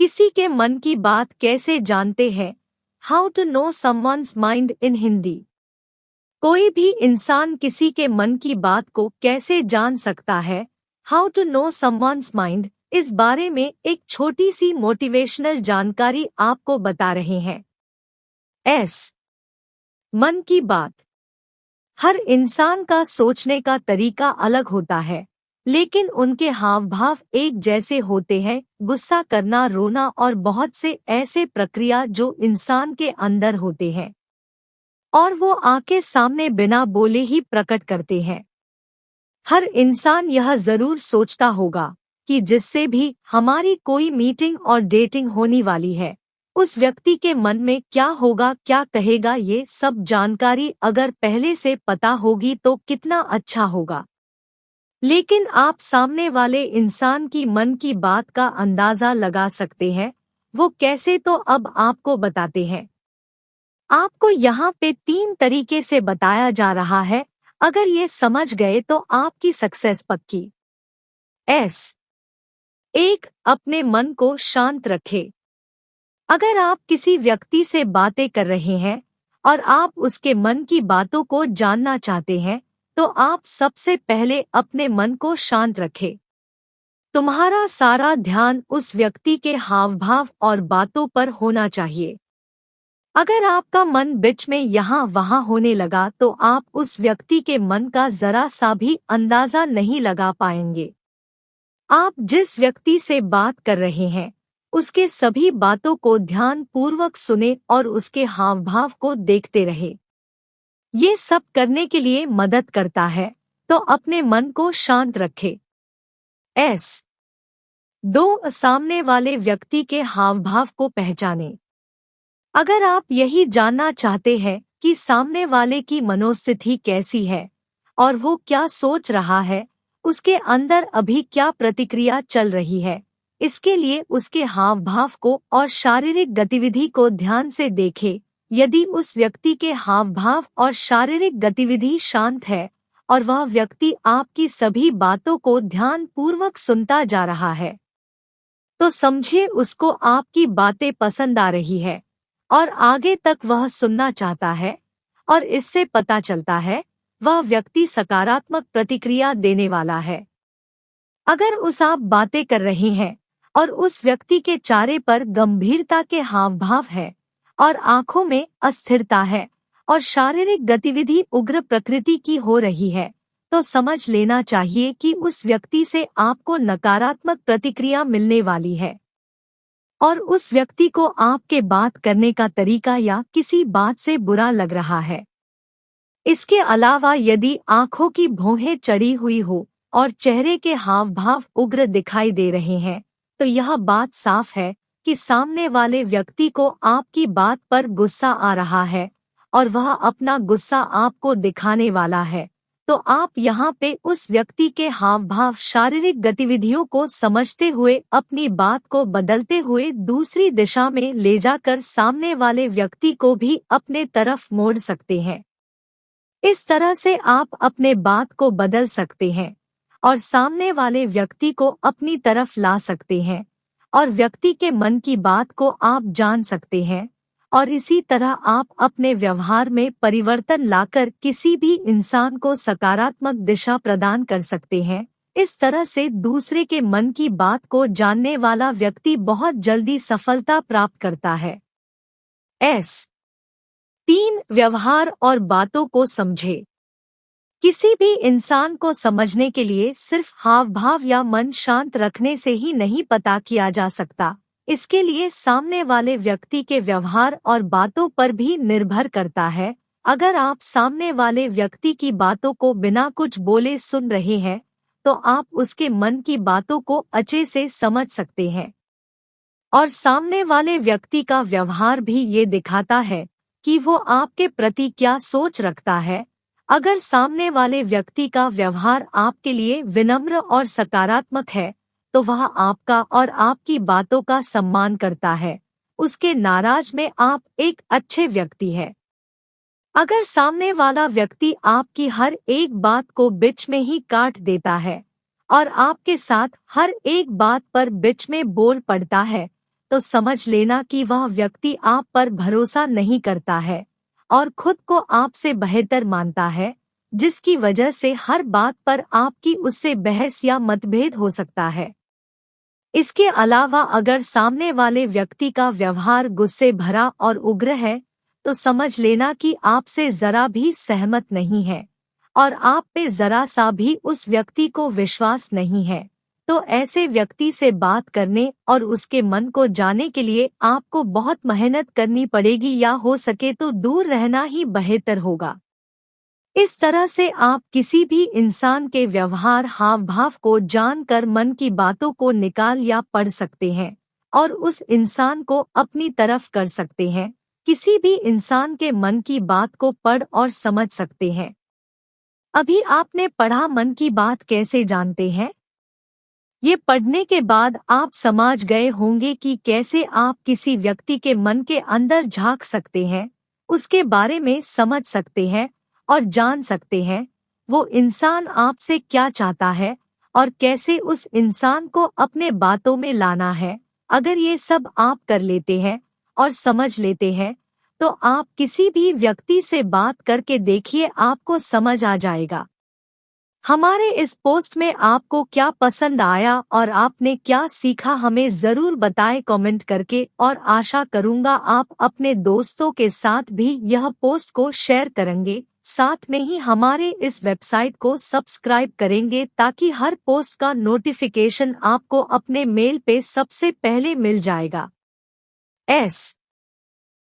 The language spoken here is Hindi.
किसी के मन की बात कैसे जानते हैं? How to know someone's mind in Hindi. कोई भी इंसान किसी के मन की बात को कैसे जान सकता है? How to know someone's mind, इस बारे में एक छोटी सी मोटिवेशनल जानकारी आपको बता रहे हैं। मन की बात। हर इंसान का सोचने का तरीका अलग होता है, लेकिन उनके हाव भाव एक जैसे होते हैं। गुस्सा करना, रोना और बहुत से ऐसे प्रक्रिया जो इंसान के अंदर होते हैं और वो आके सामने बिना बोले ही प्रकट करते हैं। हर इंसान यह जरूर सोचता होगा कि जिससे भी हमारी कोई मीटिंग और डेटिंग होने वाली है, उस व्यक्ति के मन में क्या होगा, क्या कहेगा। ये सब जानकारी अगर पहले से पता होगी तो कितना अच्छा होगा। लेकिन आप सामने वाले इंसान की मन की बात का अंदाजा लगा सकते हैं। वो कैसे, तो अब आपको बताते हैं। आपको यहाँ पे 3 तरीके से बताया जा रहा है। अगर ये समझ गए तो आपकी सक्सेस पक्की। 1. अपने मन को शांत रखें। अगर आप किसी व्यक्ति से बातें कर रहे हैं और आप उसके मन की बातों को जानना चाहते हैं, तो आप सबसे पहले अपने मन को शांत रखें। तुम्हारा सारा ध्यान उस व्यक्ति के हाव भाव और बातों पर होना चाहिए। अगर आपका मन बीच में यहाँ वहाँ होने लगा तो आप उस व्यक्ति के मन का जरा सा भी अंदाजा नहीं लगा पाएंगे। आप जिस व्यक्ति से बात कर रहे हैं, उसके सभी बातों को ध्यान पूर्वक सुने और उसके हाव भाव को देखते रहे। ये सब करने के लिए मदद करता है, तो अपने मन को शांत रखें। 2. सामने वाले व्यक्ति के हाव भाव को पहचानें। अगर आप यही जानना चाहते हैं कि सामने वाले की मनोस्थिति कैसी है और वो क्या सोच रहा है, उसके अंदर अभी क्या प्रतिक्रिया चल रही है, इसके लिए उसके हाव भाव को और शारीरिक गतिविधि को ध्यान से देखें। यदि उस व्यक्ति के हाव भाव और शारीरिक गतिविधि शांत है और वह व्यक्ति आपकी सभी बातों को ध्यान पूर्वक सुनता जा रहा है, तो समझिए उसको आपकी बातें पसंद आ रही है और आगे तक वह सुनना चाहता है, और इससे पता चलता है वह व्यक्ति सकारात्मक प्रतिक्रिया देने वाला है। अगर आप बातें कर रहे हैं और उस व्यक्ति के चेहरे पर गंभीरता के हाव भाव है और आंखों में अस्थिरता है और शारीरिक गतिविधि उग्र प्रकृति की हो रही है, तो समझ लेना चाहिए कि उस व्यक्ति से आपको नकारात्मक प्रतिक्रिया मिलने वाली है और उस व्यक्ति को आपके बात करने का तरीका या किसी बात से बुरा लग रहा है। इसके अलावा यदि आंखों की भौहें चढ़ी हुई हो और चेहरे के हाव भाव उग्र दिखाई दे रहे हैं, तो यह बात साफ है कि सामने वाले व्यक्ति को आपकी बात पर गुस्सा आ रहा है और वह अपना गुस्सा आपको दिखाने वाला है। तो आप यहाँ पे उस व्यक्ति के हाव भाव, शारीरिक गतिविधियों को समझते हुए अपनी बात को बदलते हुए दूसरी दिशा में ले जाकर सामने वाले व्यक्ति को भी अपने तरफ मोड़ सकते हैं। इस तरह से आप अपने बात को बदल सकते हैं और सामने वाले व्यक्ति को अपनी तरफ ला सकते हैं और व्यक्ति के मन की बात को आप जान सकते हैं, और इसी तरह आप अपने व्यवहार में परिवर्तन लाकर किसी भी इंसान को सकारात्मक दिशा प्रदान कर सकते हैं। इस तरह से दूसरे के मन की बात को जानने वाला व्यक्ति बहुत जल्दी सफलता प्राप्त करता है। 3. व्यवहार और बातों को समझे। किसी भी इंसान को समझने के लिए सिर्फ हाव भाव या मन शांत रखने से ही नहीं पता किया जा सकता। इसके लिए सामने वाले व्यक्ति के व्यवहार और बातों पर भी निर्भर करता है। अगर आप सामने वाले व्यक्ति की बातों को बिना कुछ बोले सुन रहे हैं, तो आप उसके मन की बातों को अच्छे से समझ सकते हैं। और सामने वाले व्यक्ति का व्यवहार भी ये दिखाता है कि वो आपके प्रति क्या सोच रखता है। अगर सामने वाले व्यक्ति का व्यवहार आपके लिए विनम्र और सकारात्मक है, तो वह आपका और आपकी बातों का सम्मान करता है। उसके नाराज में आप एक अच्छे व्यक्ति हैं। अगर सामने वाला व्यक्ति आपकी हर एक बात को बीच में ही काट देता है और आपके साथ हर एक बात पर बीच में बोल पड़ता है, तो समझ लेना कि वह व्यक्ति आप पर भरोसा नहीं करता है और खुद को आपसे बेहतर मानता है, जिसकी वजह से हर बात पर आपकी उससे बहस या मतभेद हो सकता है। इसके अलावा अगर सामने वाले व्यक्ति का व्यवहार गुस्से भरा और उग्र है, तो समझ लेना कि आपसे जरा भी सहमत नहीं है और आप पे जरा सा भी उस व्यक्ति को विश्वास नहीं है। तो ऐसे व्यक्ति से बात करने और उसके मन को जानने के लिए आपको बहुत मेहनत करनी पड़ेगी या हो सके तो दूर रहना ही बेहतर होगा। इस तरह से आप किसी भी इंसान के व्यवहार हाव भाव को जानकर मन की बातों को निकाल या पढ़ सकते हैं और उस इंसान को अपनी तरफ कर सकते हैं। किसी भी इंसान के मन की बात को पढ़ और समझ सकते हैं। अभी आपने पढ़ा मन की बात कैसे जानते हैं? ये पढ़ने के बाद आप समझ गए होंगे कि कैसे आप किसी व्यक्ति के मन के अंदर झांक सकते हैं, उसके बारे में समझ सकते हैं और जान सकते हैं वो इंसान आपसे क्या चाहता है और कैसे उस इंसान को अपने बातों में लाना है। अगर ये सब आप कर लेते हैं और समझ लेते हैं तो आप किसी भी व्यक्ति से बात करके देखिए, आपको समझ आ जाएगा। हमारे इस पोस्ट में आपको क्या पसंद आया और आपने क्या सीखा हमें ज़रूर बताएं कमेंट करके, और आशा करूंगा आप अपने दोस्तों के साथ भी यह पोस्ट को शेयर करेंगे। साथ में ही हमारे इस वेबसाइट को सब्सक्राइब करेंगे ताकि हर पोस्ट का नोटिफिकेशन आपको अपने मेल पे सबसे पहले मिल जाएगा।